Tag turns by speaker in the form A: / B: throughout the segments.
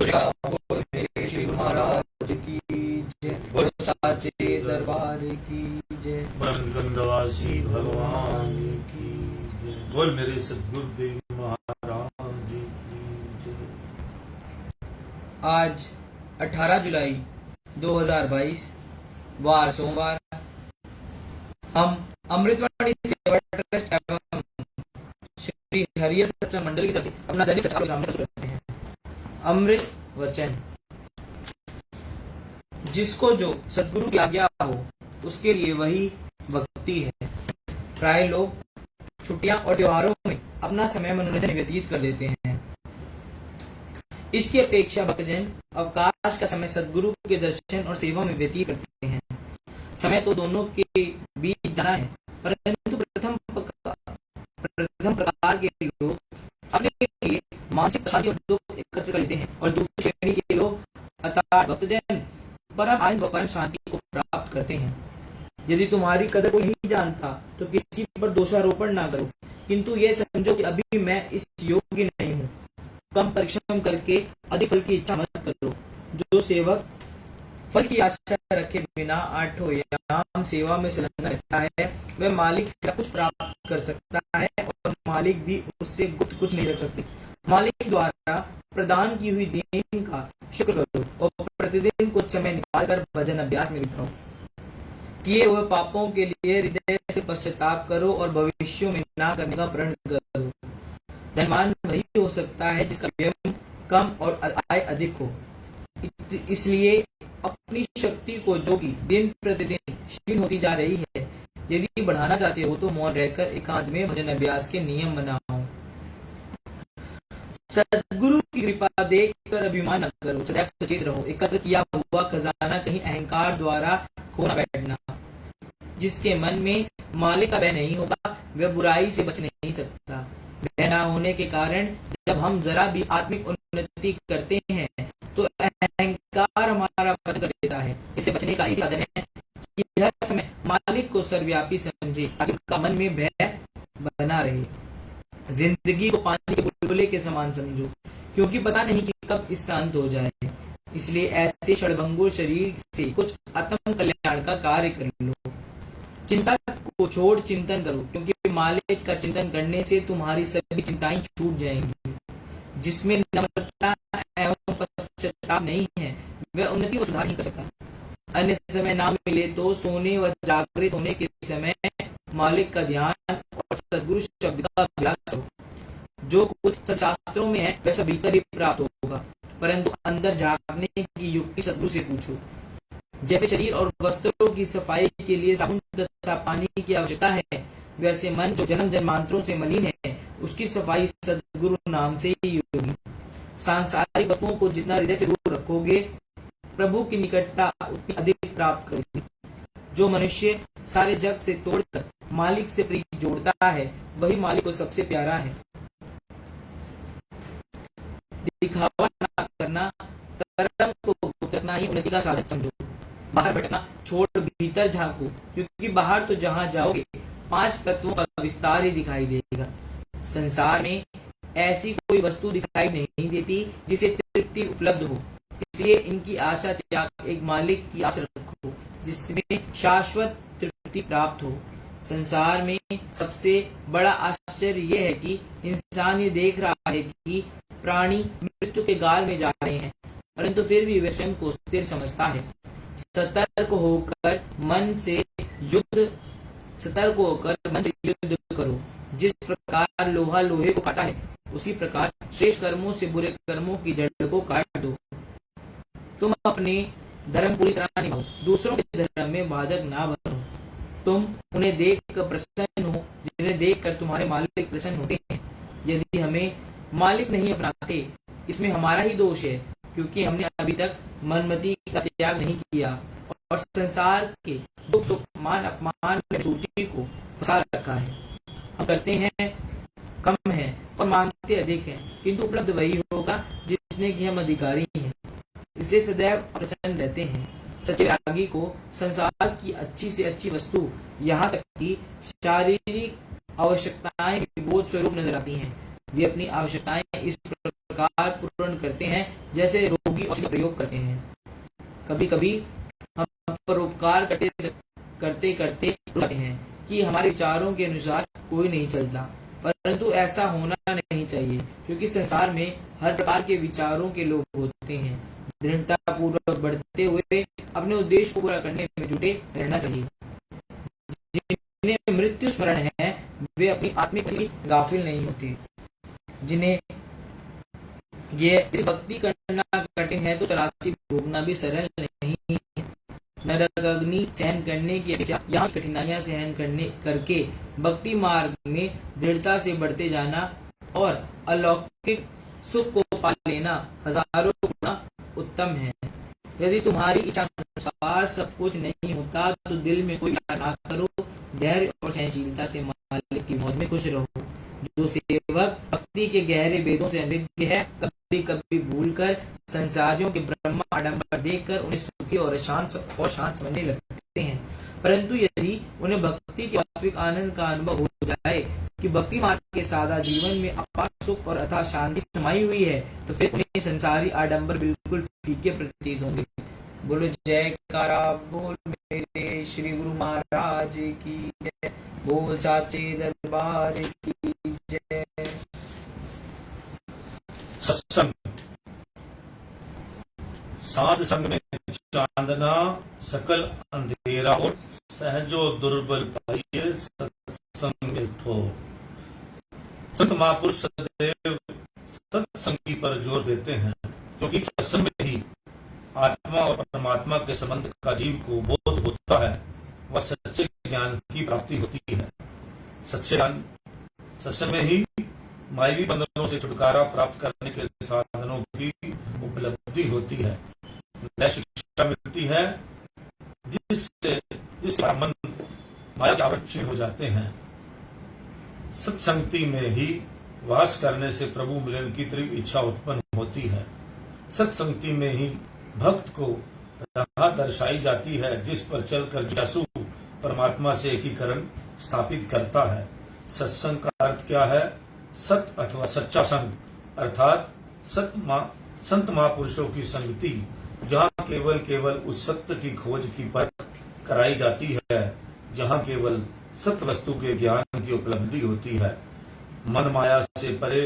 A: बोल मेरे श्री गुरु महाराज की जय। बोलो साचे दरबार की जय।
B: गंधवासी भगवान की जय। बोल मेरे सदगुरुदेव महाराज की जय।
A: आज 18 जुलाई 2022 वार सोमवार हम अमृतवाणी सेवा ट्रस्ट एवं श्री हरिहर सत्संग मंडल की तरफ से अपना दैनिक सत्कार सामने प्रस्तुत करते हैं। अमृत वचन। जिसको जो सद्गुरु की आज्ञा हो उसके लिए वही भक्ति है। प्राय लोग छुट्टियां और त्योहारों में अपना समय मनोरंजन में व्यतीत कर देते हैं। इसकी अपेक्षा भक्तजन अवकाश का समय सद्गुरु के दर्शन और सेवा में व्यतीत करते हैं। समय तो दोनों के बीच जाना है, परंतु प्रथम प्रकार के लोग अपने लिए मानसिक शांति और दुख एकत्र कर लेते हैं और दूसरी श्रेणी के लोग अर्थात भक्तजन परम आनंद व परम शांति को प्राप्त करते हैं। यदि तुम्हारी कदर कोई नहीं जानता तो किसी पर दोषारोपण ना करो, किंतु ये समझो कि अभी मैं इस योग्य नहीं हूँ। कम परिश्रम करके अधिक फल की इच्छा मत करो। जो सेवक फल की आशा रखे बिना आठों याम सेवा में संलग्न रहता है वह मालिक से कुछ प्राप्त कर सकता है और मालिक भी उससे गुप्त कुछ नहीं रख सकते। मालिक द्वारा प्रदान की हुई देन का शुक्र करो और प्रतिदिन कुछ समय निकाल कर भजन अभ्यास में बिताओ। किए हुए पापों के लिए हृदय से पश्चाताप करो और भविष्य में ना करने का प्रण करो। धनवान वही हो सकता है जिसका व्यय कम और आय अधिक हो। इसलिए अपनी शक्ति को जो कि दिन प्रतिदिन क्षीण होती जा रही है, यदि बढ़ाना चाहते हो तो मौन रहकर एकांत में भजन अभ्यास के नियम बनाओ। सद्गुरु की कृपा देखकर अभिमान न करो, सदैव सचेत रहो। एकत्र किया हुआ खजाना कहीं अहंकार द्वारा खो न बैठना। जिसके मन में मालिक का भय नहीं होगा वह बुराई से बच नहीं सकता। भय न होने के कारण जब हम जरा भी आत्मिक उन्नति करते हैं तो अहंकार हमारा पतन कर देता है। इससे बचने का एक साधन है कि हर समय मालिक को सर्वव्यापी समझे ताकि उसका मन में भय बना रहे। जिंदगी को पानी के बुलबुले के समान समझो, क्योंकि पता नहीं कि कब इसका अंत हो जाए। इसलिए ऐसे क्षणभंगुर शरीर से कुछ आत्म कल्याण का कार्य कर लो। चिंता को छोड़ चिंतन करो, क्योंकि मालिक का चिंतन करने से तुम्हारी सभी चिंताएं छूट जाएंगी। जिसमें नम्रता एवं पश्चाताप नहीं है वह उन्नति और सुधार नहीं कर सकता। अन्य समय ना मिले तो सोने व जागृत होने के समय मालिक का ध्यान और सद्गुरु शब्द का अभ्यास करो। जो कुछ शास्त्रों में है वह सब भीतर ही प्राप्त होगा, परंतु अंदर झांकने की युक्ति सद्गुरु से पूछो। जैसे शरीर और वस्त्रों की सफाई के लिए साबुन तथा पानी की आवश्यकता है, वैसे मन जो जन्म जन्मांतरों से मलिन है उसकी सफाई सद्गुरु नाम से ही होगी। सांसारिक वस्तुओं को जितना हृदय से दूर रखोगे प्रभु की निकटता उतनी अधिक प्राप्त करोगे। जो मनुष्य सारे जग से तोड़कर मालिक से प्रीति जोड़ता है वही मालिक को सबसे प्यारा है। दिखावा न करना, कर्म को भुगतना ही उन्नति का साधन समझो। बाहर भटकना छोड़ भीतर झांको, क्योंकि बाहर तो जहां जाओगे 5 तत्वों का विस्तार ही दिखाई देगा। संसार में ऐसी कोई वस्तु दिखाई नहीं देती जिसे तृप्ति उपलब्ध हो, इसलिए इनकी आशा त्याग एक मालिक की आशा रखो जिसमें शाश्वत तृप्ति प्राप्त हो। संसार में सबसे बड़ा आश्चर्य यह है कि इंसान ये देख रहा है कि प्राणी मृत्यु के गाल में जा रहे हैं, परंतु फिर भी वह स्वयं को स्थिर समझता है। सतर्क होकर मन से युद्ध करो। जिस प्रकार लोहा लोहे को काटा है उसी प्रकार श्रेष्ठ कर्मों से बुरे कर्मों की जड़ को काट दो। तुम अपने धर्म पूरी तरह निभाओ, दूसरों के धर्म में बाधक ना बनो। तुम उन्हें देखकर प्रसन्न हो जिन्हें देखकर तुम्हारे मालिक प्रसन्न होते हैं। यदि हमें मालिक नहीं अपनाते इसमें हमारा ही दोष है, क्योंकि हमने अभी तक मनमति का त्याग नहीं किया और संसार के दुख सुख मान अपमान में सूटी को फंसा रखा है। हम करते हैं कम है और मांगते अधिक है, किंतु उपलब्ध वही होगा जितने की हम अधिकारी हैं। इसलिए सदैव प्रसन्न रहते हैं। सच्चे रागी को संसार की अच्छी से अच्छी वस्तु, यहाँ तक कि शारीरिक आवश्यकताएं भी बोध स्वरूप नजर आती हैं। वे अपनी आवश्यकताएं इस प्रकार पूर्ण करते हैं जैसे रोगी औषधि का प्रयोग करते हैं। कभी कभी हम परोपकार करते करते रुक जाते हैं कि हमारे विचारों के अनुसार कोई नहीं चलता, परंतु ऐसा होना नहीं चाहिए, क्योंकि संसार में हर प्रकार के विचारों के लोग होते हैं। दृढ़ता पूर्वक बढ़ते हुए अपने उद्देश्य को पूरा करने में जुटे रहना चाहिए। जिन्हें मृत्यु स्मरण है वे अपनी आत्मिक गाफिल नहीं होते। जिन्हें ये भक्ति करना कठिन है तो 84 भोगना भी सरल नहीं। नरक अग्नि सहन करने की अपेक्षा यहाँ कठिनाइयां सहन करके भक्ति मार्ग में दृढ़ता से बढ़ते जाना और अलौकिक सुख को पा लेना हजारों गुना उत्तम है। यदि तुम्हारी इच्छा अनुसार सब कुछ नहीं होता तो दिल में कोई विचार ना करो, धैर्य और सहनशीलता से मालिक की मौज में खुश रहो। जो सेवक भक्ति के गहरे वेदों से अनभिज्ञ है, कभी कभी भूलकर संसारियों के ब्रह्म आडंबर देखकर उन्हें सुखी और शांत समझने लगते हैं। परंतु यदि उन्हें भक्ति के वास्तविक आनंद का अनुभव हो जाए कि भक्ति मार्ग के सादा जीवन में अपार सुख और अथाह शांति समाई हुई है, तो फिर उन्हें संसारी आडंबर बिल्कुल फीके प्रतीत होंगे। बोलो जयकारा बोल मेरे श्री गुरु महाराज की जय, बोल साचे दरबार की जय।
B: सत्संग साध संग में चांदना सकल अंधेरा और सहजो दुर्बल पाइये सत्संग में ठोर। संत महापुरुष सदैव सत्संगी पर जोर देते हैं, क्योंकि सत्संग में ही आत्मा और परमात्मा के संबंध का जीव को बोध होता है, वह सच्चे ज्ञान की प्राप्ति होती है। सच्चे ज्ञान सत्संग में ही मायवी बंधनों से छुटकारा प्राप्त करने के साधनों की उपलब्धि होती है, शिक्षा मिलती है, जिससे मन माया के आवरण क्षीण हो जाते हैं। सत्संगति में ही वास करने से प्रभु मिलन की तीव्र इच्छा उत्पन्न होती है। सत्संगति में ही भक्त को राह दर्शाई जाती है, जिस पर चलकर जिज्ञासु परमात्मा से एकीकरण स्थापित करता है। सत्संग का अर्थ क्या है? सत अथवा सच्चा संग, अर्थात संत महापुरुषों की संगति, जहाँ केवल उस सत्य की खोज की पथ कराई जाती है, जहाँ केवल सत्य वस्तु के ज्ञान की उपलब्धि होती है। मन माया से परे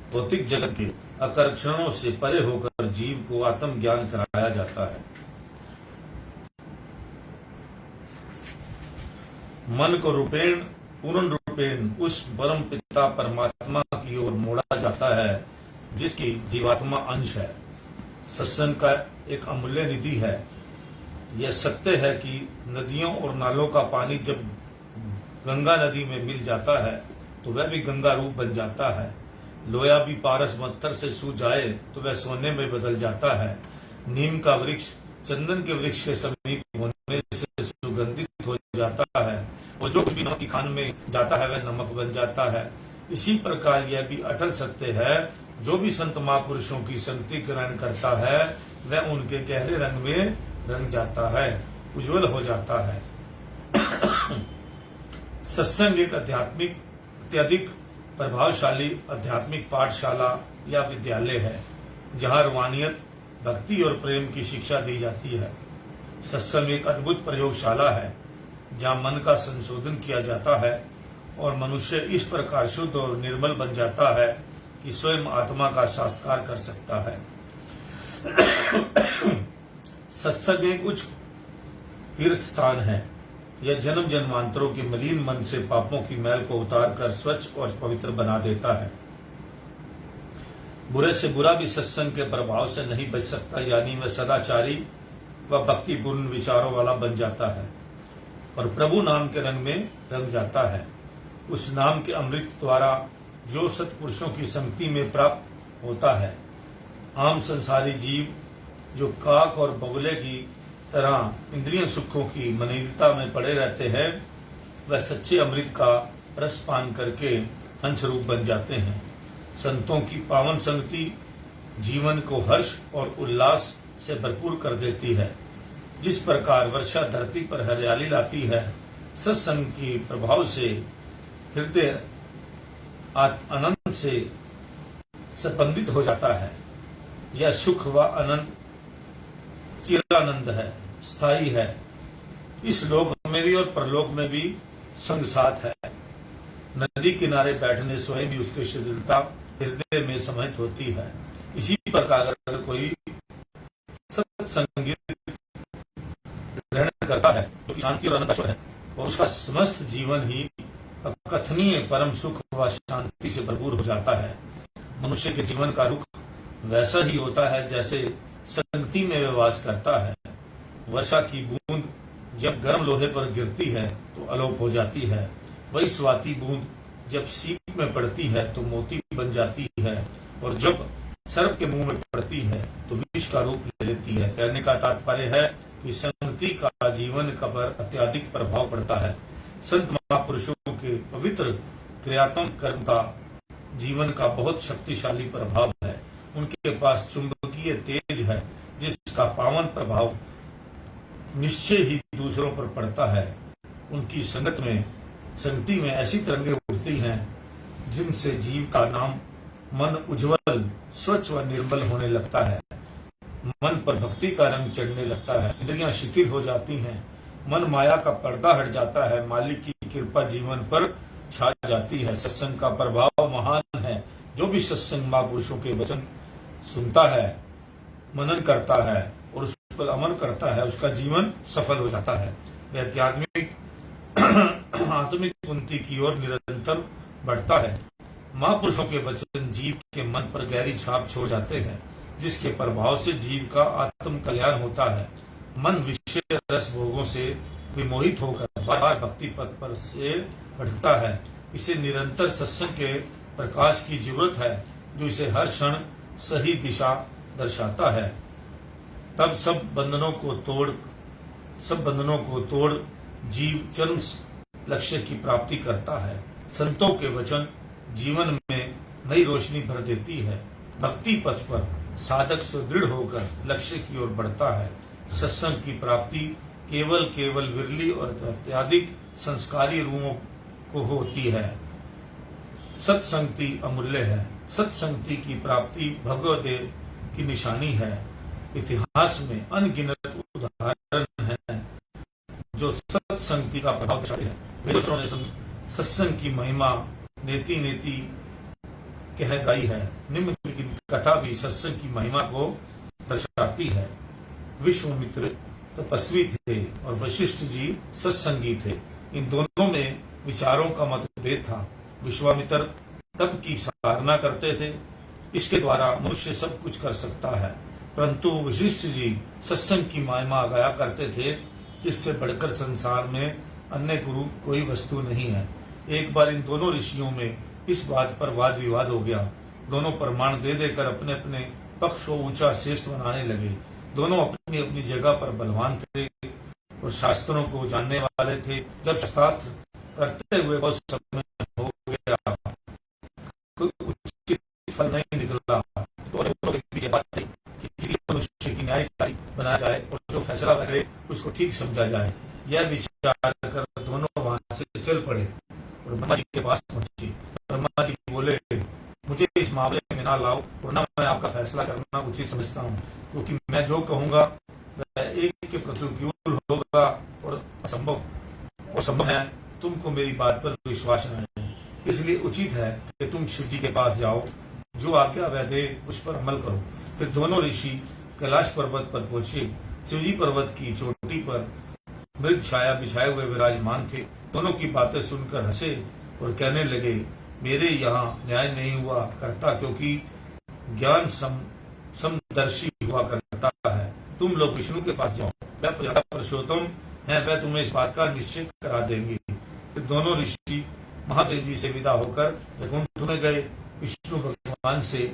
B: भौतिक जगत के आकर्षणों से परे होकर जीव को आत्म ज्ञान कराया जाता है। मन को पूर्ण रूपेण उस परम पिता परमात्मा की ओर मोड़ा जाता है, जिसकी जीवात्मा अंश है। सत्संग का एक अमूल्य निधि है। यह सत्य है कि नदियों और नालों का पानी जब गंगा नदी में मिल जाता है तो वह भी गंगा रूप बन जाता है। लोया भी पारस मत्तर से सूख जाए तो वह सोने में बदल जाता है। नीम का वृक्ष चंदन के वृक्ष के समीप होने से सुगंधित हो जाता है, और जो कुछ भी नमक की खान में जाता है वह नमक बन जाता है। इसी प्रकार यह भी अटल सत्य है, जो भी संत महापुरुषों की संगति ग्रहण करता है वह उनके गहरे रंग में रंग जाता है, उज्जवल हो जाता है। सत्संग एक अत्यधिक प्रभावशाली आध्यात्मिक पाठशाला या विद्यालय है, जहाँ रूहानियत, भक्ति और प्रेम की शिक्षा दी जाती है। सत्संग एक अद्भुत प्रयोगशाला है, जहाँ मन का संशोधन किया जाता है और मनुष्य इस प्रकार शुद्ध और निर्मल बन जाता है कि स्वयं आत्मा का साक्षात्कार कर सकता है। सत्संग एक उच्च तीर्थ स्थान है। यह जन्म जन्मांतरों के मलिन मन से पापों की मैल को उतार कर स्वच्छ और पवित्र बना देता है। बुरे से बुरा भी सत्संग के प्रभाव से नहीं बच सकता, यानी वह सदाचारी व भक्तिपूर्ण विचारों वाला बन जाता है और प्रभु नाम के रंग में रंग जाता है। उस नाम के अमृत द्वारा जो सत्पुरुषों की संगति में प्राप्त होता है, आम संसारी जीव जो काक और बगुले की तरह इंद्रिय सुखों की मलिनता में पड़े रहते हैं, वह सच्चे अमृत का रस पान करके हंस रूप बन जाते हैं। संतों की पावन संगति जीवन को हर्ष और उल्लास से भरपूर कर देती है। जिस प्रकार वर्षा धरती पर हरियाली लाती है, सत्संग के प्रभाव से हृदय अनंत से संबंधित हो जाता है। यह सुख व आनंद चिरानंद है, स्थायी है। इस लोक में भी और परलोक में भी संग साथ है। नदी किनारे बैठने स्वयं भी उसकी शीतलता हृदय में समाहित होती है। इसी प्रकार अगर कोई सत्संगीत ग्रहण करता है तो शांति और आनंद है और उसका समस्त जीवन ही अकथनीय परम सुख व शांति से भरपूर हो जाता है। मनुष्य के जीवन का रुख वैसा ही होता है जैसे संगति में वह वास करता है। वर्षा की बूंद जब गर्म लोहे पर गिरती है तो अलोप हो जाती है, वही स्वाति बूंद जब सीप में पड़ती है तो मोती बन जाती है, और जब सर्प के मुंह में पड़ती है तो विष का रूप ले लेती है। कहने का तात्पर्य है कि संगति का जीवन का पर अत्यधिक प्रभाव पड़ता है। संत महापुरुषों के पवित्र क्रियात्मक कर्म का जीवन का बहुत शक्तिशाली प्रभाव है। उनके पास चुंबकीय तेज है जिसका पावन प्रभाव निश्चय ही दूसरों पर पड़ता है। उनकी संगति में ऐसी तरंगें उठती हैं जिनसे जीव का नाम मन उज्जवल, स्वच्छ व निर्मल होने लगता है। मन पर भक्ति का रंग चढ़ने लगता है, इंद्रियां शिथिल हो जाती हैं, मन माया का पर्दा हट जाता है, मालिक की कृपा जीवन पर छा जाती है। सत्संग का प्रभाव महान है। जो भी सत्संग महापुरुषों के वचन सुनता है, मनन करता है और उस पर अमल करता है, उसका जीवन सफल हो जाता है। वह आत्मिक उन्नति की ओर निरंतर बढ़ता है। महापुरुषों के वचन जीव के मन पर गहरी छाप छोड़ जाते हैं, जिसके प्रभाव से जीव का आत्म कल्याण होता है। मन विषय रस भोगों से विमोहित होकर बार बार भक्ति पथ पर से भटकता है। इसे निरंतर सत्संग के प्रकाश की जरूरत है, जो इसे हर क्षण सही दिशा दर्शाता है। तब सब बंधनों को तोड़ जीव चरम लक्ष्य की प्राप्ति करता है। संतों के वचन जीवन में नई रोशनी भर देती है। भक्ति पथ पर साधक सुदृढ़ होकर लक्ष्य की ओर बढ़ता है। सत्संग की प्राप्ति केवल विरली और अत्यधिक संस्कारी रूहों को होती है। सत्संगति अमूल्य है। सत्संगति की प्राप्ति भगवदेव की निशानी है। इतिहास में अनगिनत उदाहरण हैं जो सत्संगति का प्रभाव दर्शाते हैं। वेदों ने सत्संग की महिमा नेति नेति कह गाई है। निम्नलिखित कथा भी सत्संग की महिमा को दर्शाती है। विश्वामित्र तपस्वी थे और वशिष्ठ जी सत्संगी थे। इन दोनों में विचारों का मतभेद था। विश्वामित्र तप की साधना करते थे, इसके द्वारा मनुष्य सब कुछ कर सकता है, परंतु वशिष्ठ जी सत्संग की महिमा गाया करते थे, इससे बढ़कर संसार में अन्य गुरु कोई वस्तु नहीं है। एक बार इन दोनों ऋषियों में इस बात पर वाद विवाद हो गया। दोनों प्रमाण दे देकर अपने अपने पक्ष को ऊंचा श्रेष्ठ बनाने लगे। दोनों अपनी अपनी जगह पर बलवान थे और शास्त्रों को जानने वाले थे। जब शास्त्रार्थ करते हुए बहुत समय हो गया, कोई उचित फल नहीं निकला, तो बात थी कि मनुष्य की न्यायकारी बनाया जाए और जो फैसला करे उसको ठीक समझा जाए। यह विचार कर दोनों वहां से चल पड़े और ब्रह्मा जी के पास पहुंचे। ब्रह्मा जी बोले, मुझे इस मामले में ना लाओ और ना मैं आपका फैसला करना उचित समझता हूँ, क्योंकि मैं जो कहूंगा वह एक के प्रतिकूल होगा और असंभव है। तुमको मेरी बात पर विश्वास नहीं है, इसलिए उचित है कि तुम शिव जी के पास जाओ, जो आज्ञा वह दे उस पर अमल करो। फिर दोनों ऋषि कैलाश पर्वत पर पहुंचे। शिवजी पर्वत की चोटी पर मृग छाया बिछाए हुए विराजमान थे। दोनों की बातें सुनकर हंसे और कहने लगे, मेरे यहाँ न्याय नहीं हुआ करता, क्योंकि ज्ञान समदर्शी हुआ करता है। तुम लोग विष्णु के पास जाओ, वह पुरुषोत्तम है, वह तुम्हें इस बात का निश्चय करा देंगे। फिर दोनों ऋषि महादेव जी से विदा होकर वैकुंठ में गए। विष्णु भगवान से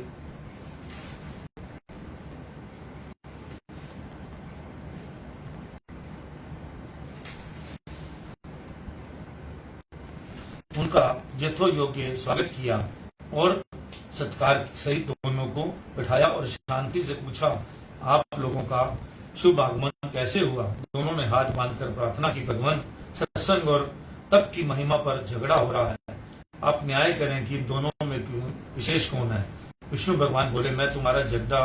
B: उनका यथो योग्य स्वागत किया और सत्कार सहित दोनों को बैठाया और शांति से पूछा, आप लोगों का शुभ आगमन कैसे हुआ। दोनों ने हाथ बांधकर प्रार्थना की, भगवान सत्संग और तप की महिमा पर झगड़ा हो रहा है, आप न्याय करें कि दोनों में क्यों विशेष कौन है। विष्णु भगवान बोले, मैं तुम्हारा झगड़ा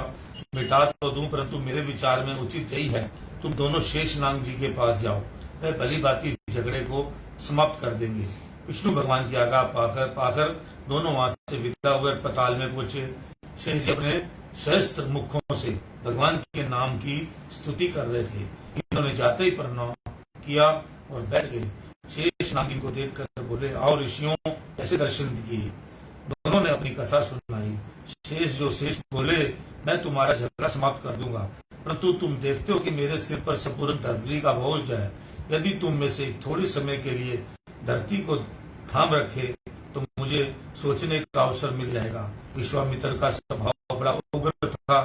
B: मिटा तो दूं, परंतु मेरे विचार में उचित यही है तुम दोनों शेषनाग जी के पास जाओ, वह भली भांति झगड़े को समाप्त कर देंगे। विष्णु भगवान की आज्ञा पाकर दोनों वहां से विदा हुए, पताल में पहुंचे। शेष जी अपने सहस्त्र मुखों से भगवान के नाम की स्तुति कर रहे थे। इन्होंने जाते ही प्रणाम किया और बैठ गए। शेष नाग जी को देखकर बोले, आओ ऋषियों, ऐसे दर्शन किए। दोनों ने अपनी कथा सुनाई। शेष बोले, मैं तुम्हारा झगड़ा समाप्त कर दूंगा, परंतु तुम देखते हो कि मेरे सिर पर संपूर्ण धरती का बोझ है। यदि तुम में से थोड़ी समय के लिए धरती को थाम रखे तो मुझे सोचने का अवसर मिल जाएगा। विश्वामित्र का स्वभाव बड़ा उग्र था,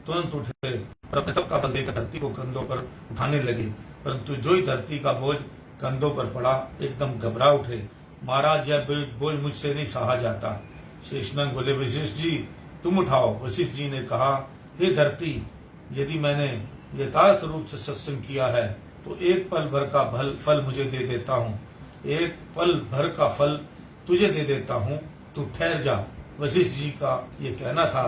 B: तुरंत उठे और अपने तप का बल देकर धरती को कंधों पर उठाने लगे, परंतु जो ही धरती का बोझ कंधों पर पड़ा एकदम घबरा उठे। महाराज, यह बोझ मुझसे नहीं सहा जाता। शेषनाग बोले, वशिष्ठ जी तुम उठाओ। वशिष्ठ जी ने कहा, हे धरती, यदि मैंने यथार्थ रूप से सत्संग किया है तो एक पल भर का फल मुझे दे देता हूँ, एक पल भर का फल तुझे दे देता हूँ, तू ठहर जा। वशिष्ठ जी का ये कहना था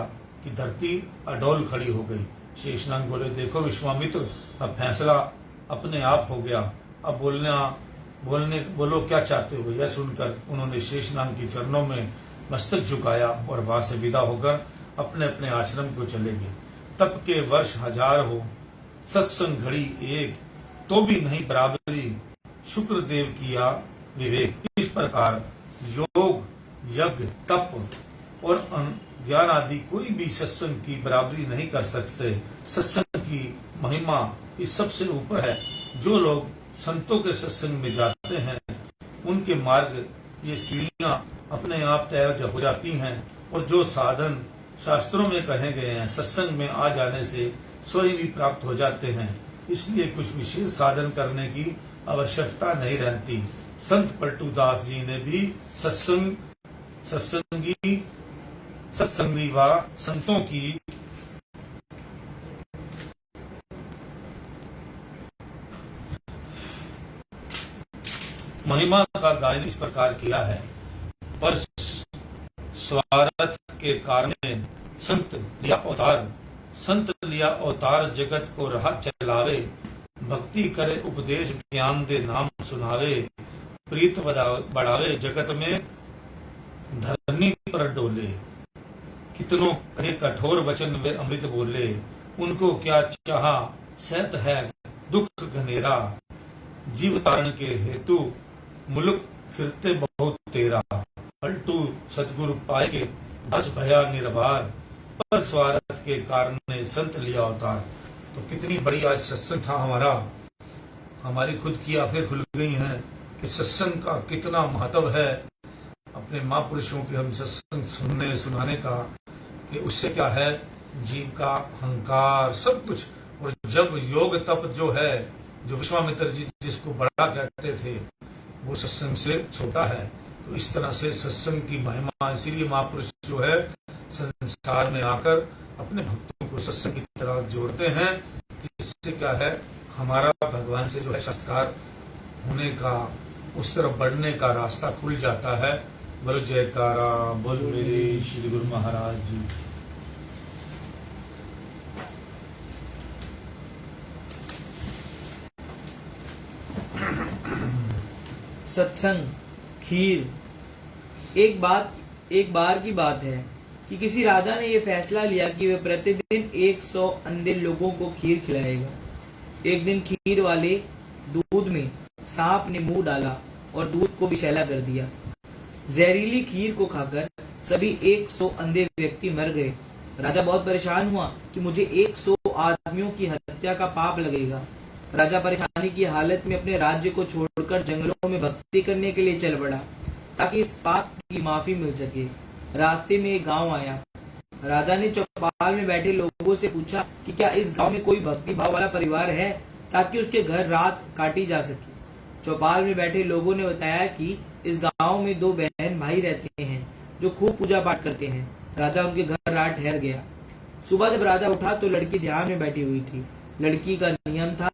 B: कि धरती अडोल खड़ी हो गई। शेषनाग बोले, देखो विश्वामित्र, अब फैसला अपने आप हो गया, अब बोलो क्या चाहते हो। यह सुनकर उन्होंने शेषनाग के चरणों में मस्तक झुकाया और वहां से विदा होकर अपने अपने आश्रम को चले गए। तप के वर्ष 1000 हो, सत्संग घड़ी एक, तो भी नहीं बराबरी, शुक्र देव किया विवेक। इस प्रकार योग, यज्ञ, तप और ज्ञान आदि कोई भी सत्संग की बराबरी नहीं कर सकते। सत्संग की महिमा इस सबसे ऊपर है। जो लोग संतों के सत्संग में जाते हैं उनके मार्ग ये सीढ़ियां अपने आप तय हो जाती हैं, और जो साधन शास्त्रों में कहे गए हैं सत्संग में आ जाने से स्वयं भी प्राप्त हो जाते हैं। इसलिए कुछ विशेष साधन करने की आवश्यकता नहीं रहती। संत पलटूदास जी ने भी सत्संगी व संतों की महिमा का गायन इस प्रकार किया है। पर स्वार्थ के कारण संत लिया अवतार, जगत को राह चलावे, भक्ति करे उपदेश, ज्ञान दे नाम सुनावे, प्रीत बढ़ावे, जगत में धरनी पर डोले। कितनों कहे कठोर वचन वे अमृत बोले, उनको क्या चाहा सहत है दुख घनेरा, जीव तारण के हेतु मुलुक फिरते बहुत तेरा, पलटू सतगुरु पाए के बस भया निर्वार, पर स्वार्थ के कारण ने संत लिया अवतार। तो कितनी बड़ी आज सत्संग था हमारा, हमारी खुद की आंखें खुल गई हैं कि सत्संग का कितना महत्व है। अपने महापुरुषों के हम सत्संग सुनने सुनाने का, कि उससे क्या है, जीव का अहंकार सब कुछ। और जब योग तप जो है, जो विश्वामित्र जी जिसको बड़ा कहते थे, वो सत्संग से छोटा है। तो इस तरह से सत्संग की महिमा, इसीलिए महापुरुष जो है संसार में आकर अपने भक्तों को सत्संग की तरह जोड़ते हैं, जिससे क्या है, हमारा भगवान से जो है शास्त्रकार होने का, उस तरफ बढ़ने का रास्ता खुल जाता है। बोलो जयकारा, बोल मेरे श्री गुरु महाराज जी।
A: सत्संग, खीर। एक बार की बात है कि किसी राजा ने यह फैसला लिया कि वह प्रतिदिन 100 अंधे लोगों को खीर खिलाएगा। एक दिन खीर वाले दूध में सांप ने मुंह डाला और दूध को विषैला कर दिया। जहरीली खीर को खाकर सभी 100 अंधे व्यक्ति मर गए। राजा बहुत परेशान हुआ कि मुझे 100 आदमियों की हत्या का पाप लगेगा। राजा परेशानी की हालत में अपने राज्य को छोड़कर जंगलों में भक्ति करने के लिए चल पड़ा, ताकि इस पाप की माफी मिल सके। रास्ते में एक गांव आया। राजा ने चौपाल में बैठे लोगों से पूछा कि क्या इस गांव में कोई भक्ति भाव वाला परिवार है, ताकि उसके घर रात काटी जा सके। चौपाल में बैठे लोगों ने बताया कि इस गांव में 2 बहन भाई रहते हैं जो खूब पूजा पाठ करते हैं। राजा उनके घर रात ठहर गया। सुबह जब राजा उठा तो लड़की ध्यान में बैठी हुई थी। लड़की का नियम था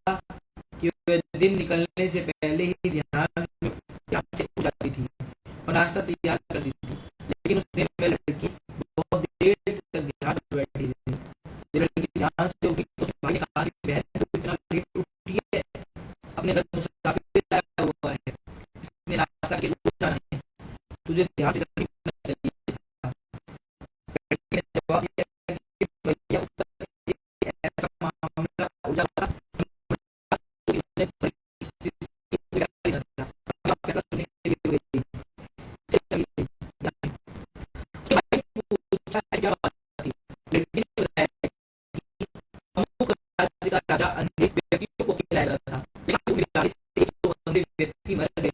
A: कि वह दिन निकलने से पहले ही ध्यान से उठ जाती थी और नाश्ता तैयार कर अपने घर मुसाफिर आया हुआ है, इसने रास्ता के रोज जाना है, तुझे ध्यान से जल्दी करना चाहिए था। लड़की ने जवाब दिया कि भैया ऊपर एक ऐसा मामला उलझा हुआ था, इसने परिस्थिति को बिगाड़ दिया था। आप फैसला सुनने के लिए गई। चलिए, उसके भाई ने पूछा क्या बात थी। लड़की ने बताया कि अमुक राज्य का राजा अंधे व्यक्तियों को खिलाया रहा था, लेकिन बीमारी से एक तो अंधे व्यक्ति मर गए।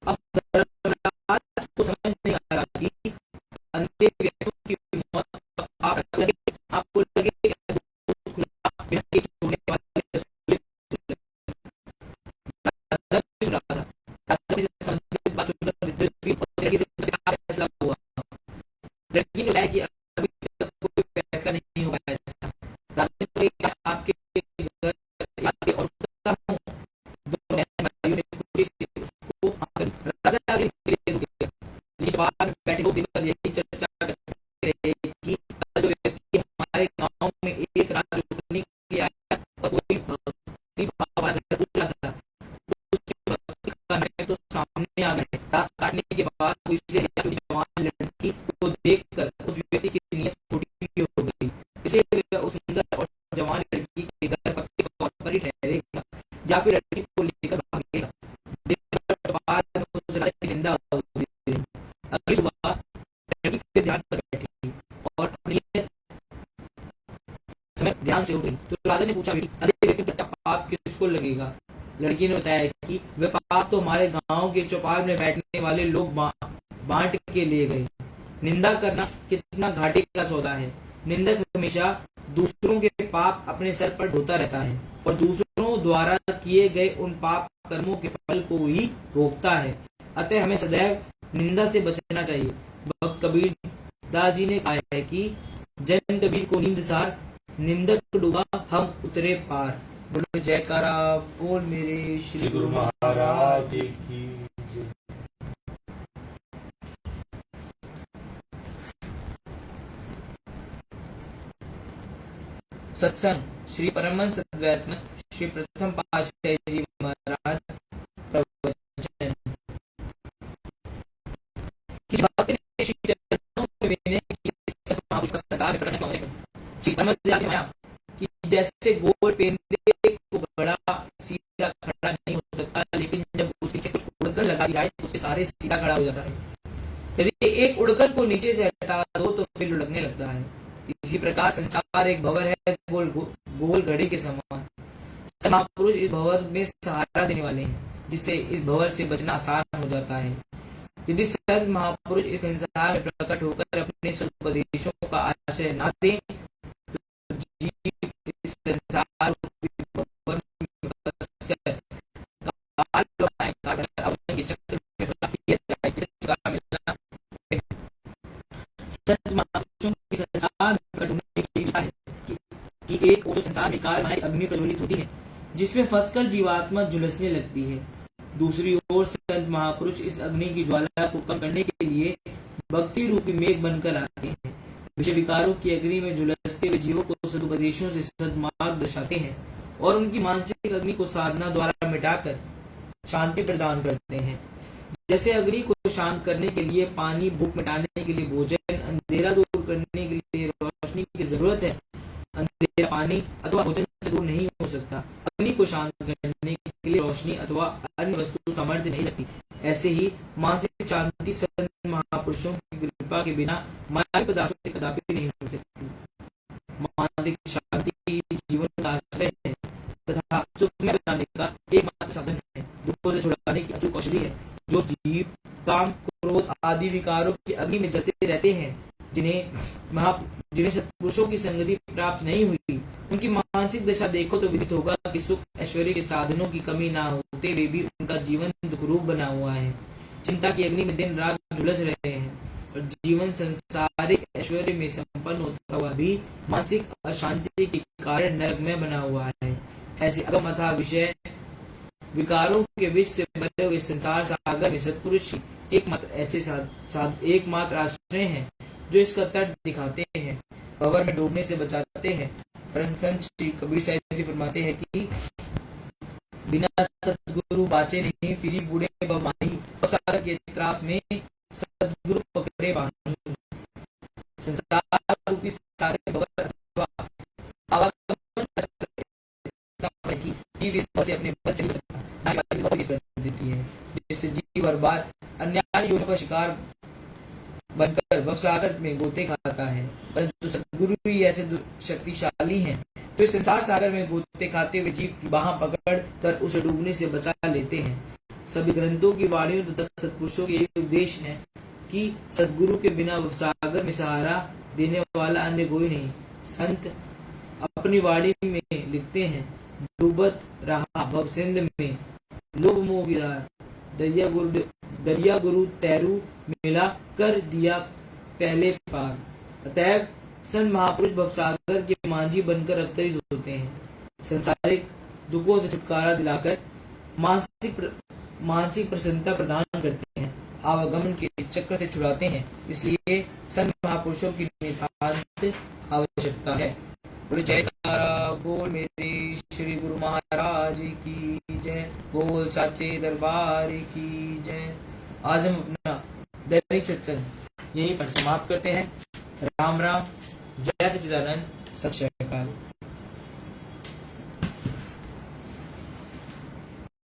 A: अब धर्मराज को समझ नहीं आ रहा कि अंधे व्यक्तियों की मौत आप लगे, आपको लगे खुला बिना एक छोड़ने वाले रसूल राजा भी सुन रहा था। राजा भी संबंधित बात सुनकर दिलचस्पी और लड़की से क्या फैसला हुआ। लड़की ने बताया कि अभी तक कोई फैसला नहीं हो पाया था। राजा ने कहा आपके घर आके और हूँ। दोनों बहन भाइयों ने खुशी से उसको आकर राजा आगे के लिए रुके। लेकिन बाद में बैठे लोग दिन भर यही चर्चा करते रहे कि जो व्यक्ति हमारे गांव में एक रात रुकने के लिए आया और कोई भक्ति भाव वाला बोला था, उसकी भक्ति का नाटक तो सामने आ गए। रात काटने के बाद वो इसलिए जवान लड़की को देखकर उस व्यक्ति की नीयत छोटी हो गई, इसलिए उस सुंदर और जवान लड़की के घर पक्के तौर पर ही ठहरेगा या फिर लड़की को लेकर भागेगा। बाद में उस राजा की निंदा होती रही। अगली सुबह लड़की फिर ध्यान पर बैठी और अपनी समय ध्यान से उठ गई। तो राजा ने पूछा अरे व्यक्ति का पाप किसको लगेगा। लड़की ने बताया कि वे पाप तो हमारे गांव के चौपाल में बैठने वाले लोग बांट के लिए गए। निंदा करना कितना घाटे का सौदा है। निंदक हमेशा दूसरों के पाप अपने सर पर ढोता रहता है और दूसरों द्वारा किए गए उन पाप कर्मों के फल को ही रोकता है। अतः हमें सदैव निंदा से बचना चाहिए। भक्त कबीर दास जी ने कहा है कि जन कबीर को नींद सार, निंदक डूबा हम उतरे पार। बोलो जयकारा बोल मेरे श्री गुरु महाराज की। सत्संग श्री परमहंस सद्वैतन श्री प्रथम पातशाही जी महाराज प्रवचन। किस बात ने श्री चरणों में विनय की सब महापुरुष का सत्कार में प्रकट किया। श्री परमहंस जी माया कि जैसे गोल पेंदे को बड़ा सीधा खड़ा नहीं हो सकता, लेकिन जब उसके नीचे कुछ उड़कन लगा दी जाए तो उसके सारे सीधा खड़ा हो जाता है। यदि एक उड़कन को नीचे से हटा दो तो फिर लुढ़कने लगता है। इसी प्रकार संसार एक भंवर है, गोल घड़ी के समान। महापुरुष इस भंवर में सहारा देने वाले हैं, जिससे इस भंवर से बचना आसान हो जाता है। यदि संत महापुरुष इस संसार में प्रकट होकर अपने सदुपदेशों का आश्रय न दें तो जीव इस संसार रूपी भंवर में फंसकर काल के चक्र में फंसा। संत महापुरुषों की संसार में प्रकट होने की है कि एक ओर संसार में कालमय अग्नि प्रज्वलित होती है, जिसमें फंसकर जीवात्मा झुलसने लगती है। दूसरी ओर संत महापुरुष इस अग्नि की ज्वाला को कम करने के लिए भक्ति रूपी मेघ बनकर आते हैं। विषय विकारों की अग्नि में झुलसते हुए जीवों को सदुपदेशों से सद्मार्ग दर्शाते हैं और उनकी मानसिक अग्नि को साधना द्वारा मिटाकर शांति प्रदान करते हैं। जैसे अग्नि को शांत करने के लिए पानी, भूख मिटाने के लिए भोजन, अंधेरा दूर करने के लिए रोशनी की जरूरत है, अंधेरा पानी अथवा भोजन से दूर नहीं हो सकता। अग्नि को शांत करने के लिए रोशनी अथवा अन्य वस्तु सामर्थ्य नहीं रखती। ऐसे ही मानसिक शांति संत महापुरुषों की कृपा के बिना माया पदार्थों से कदापि नहीं हो सकती। मानसिक शांति जीवन का आश्रय है तथा सुखमय बनाने का एकमात्र साधन है। दुखों से छुड़ाने की अचूक औषधि है। जो जीव काम, क्रोध आदि विकारों की अग्नि में जलते रहते हैं, जिन्हें सत्पुरुषों की संगति प्राप्त नहीं हुई, उनकी मानसिक दशा देखो तो विदित होगा कि सुख ऐश्वर्य के साधनों की कमी ना होते हुए भी उनका जीवन दुखरूप बना हुआ है। चिंता की अग्नि में दिन रात झुलस रहे हैं और जीवन संसारिक ऐश्वर्य में संपन्न होता हुआ भी मानसिक अशांति के कारण नरकमय बना हुआ है। ऐसे अगम अथाह विषय विकारों के विष से भरे हुए संसार सागर में सत्पुरुष एकमात्र एकमात्र आश्रय हैं, जो इसका तट दिखाते हैं, भंवर में डूबने से बचाते हैं। परम संत श्री कबीर साहिब जी फरमाते हैं कि बिना सतगुरु बाचे नहीं, फिरी बूढ़े बमाही, भवसागर के त्रास में सतगुरु पकड़े बाही। संसार रूपी सारे भवर अथवा आवागमन की जीव इस भव से अपने बल से नहीं कर देती है, जिससे जीव हर बार अन्याय योनियों का शिकार बनकर भवसागर में गोते खाता है। परंतु सद्गुरु ही ऐसे शक्तिशाली हैं जो संसार सागर में गोते खाते हुए जीव की बाह पकड़ कर उसे डूबने से बचा लेते हैं। सभी ग्रंथों की वाणियों तथा सत्पुरुषों के यही उपदेश है कि सद्गुरु के बिना भवसागर में सहारा देने वाला अन्य कोई नहीं। संत अपनी वाणी में लिखते हैं, डूबत रहा भव सिंध में लोभ मोह की धार, दरिया गुरु तैरू मिला कर दिया पहले पार। अतएव संत महापुरुष भवसागर के मांझी बनकर अवतरित होते हैं। संसारिक दुखों से छुटकारा दिलाकर मानसिक प्रसन्नता प्रदान करते हैं, आवागमन के चक्र से छुड़ाते हैं। इसलिए संत महापुरुषों की नितांत आवश्यकता है। बोले जयकारा बोल मेरे श्री गुरु महाराज की जय, बोल साचे दरबार की जय। आज हम अपना दैनिक सत्संग यहीं पर समाप्त करते हैं। राम राम, जय सच्चिदानंद, सत श्री अकाल।